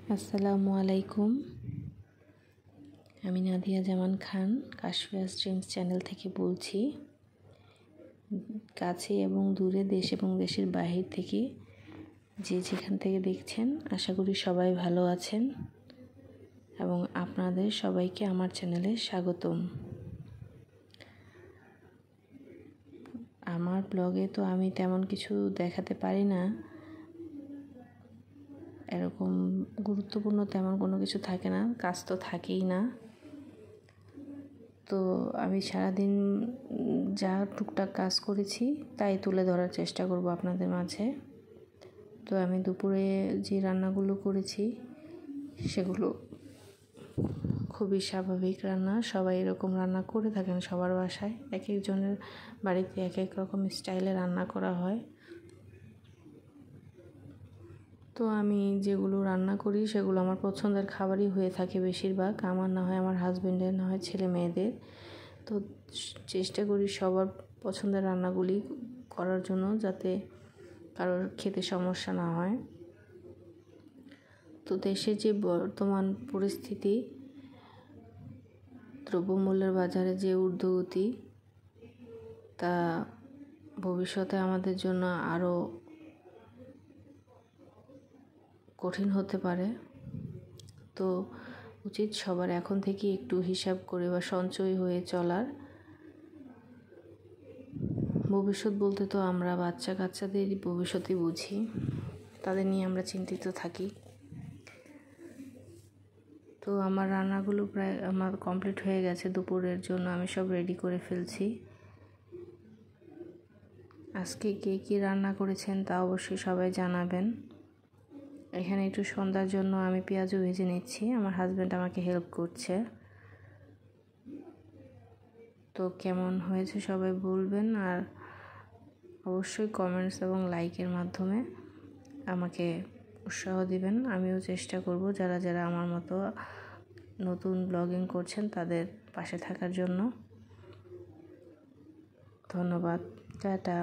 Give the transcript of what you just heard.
আসসালামু আলাইকুম। আমি নাদিয়া জামান খান কাশফিয়াস ড্রিমস চ্যানেল থেকে বলছি। কাছে এবং দূরে, দেশ এবং দেশের বাহির থেকে যে যেখান থেকে দেখছেন, আশা করি সবাই ভালো আছেন এবং আপনাদের সবাইকে আমার চ্যানেলে স্বাগতম। আমার ব্লগে তো আমি তেমন কিছু দেখাতে পারি না, এরকম গুরুত্বপূর্ণ তেমন কোনো কিছু থাকে না, কাজ তো থাকেই না। তো আমি সারাদিন যা টুকটাক কাজ করেছি তাই তুলে ধরার চেষ্টা করব আপনাদের মাঝে। তো আমি দুপুরে যে রান্নাগুলো করেছি সেগুলো খুবই স্বাভাবিক রান্না, সবাই এরকম রান্না করে থাকেন সবার বাসায়, এক একজনের বাড়িতে এক এক রকম স্টাইলে রান্না করা হয়। তো আমি যেগুলো রান্না করি সেগুলো আমার পছন্দের খাবারই হয়ে থাকে বেশিরভাগ, আমার না হয় আমার হাজব্যান্ডের, না হয় ছেলে মেয়েদের। তো চেষ্টা করি সবার পছন্দের রান্নাগুলি করার জন্য, যাতে কারোর খেতে সমস্যা না হয়। তো দেশের যে বর্তমান পরিস্থিতি, দ্রব্যমূল্যের বাজারে যে ঊর্ধ্বগতি, তা ভবিষ্যতে আমাদের জন্য আরও কঠিন হতে পারে। তো উচিত সবার এখন থেকে একটু হিসাব করে বা সঞ্চয় হয়ে চলার। ভবিষ্যৎ বলতে তো আমরা বাচ্চা কাচ্চাদের ভবিষ্যৎই বুঝি, তাদের নিয়ে আমরা চিন্তিত থাকি। তো আমার রান্নাগুলো প্রায় আমার কমপ্লিট হয়ে গেছে, দুপুরের জন্য আমি সব রেডি করে ফেলছি। আজকে কে কী রান্না করেছেন তা অবশ্যই সবাই জানাবেন। এখানে একটু সন্ধ্যার জন্য আমি পেঁয়াজও ভেজে নিচ্ছি, আমার হাজব্যান্ড আমাকে হেল্প করছে। তো কেমন হয়েছে সবাই বলবেন, আর অবশ্যই কমেন্টস এবং লাইকের মাধ্যমে আমাকে উৎসাহ দিবেন। আমিও চেষ্টা করব যারা যারা আমার মতো নতুন ব্লগিং করছেন তাদের পাশে থাকার জন্য। ধন্যবাদ, টাটা।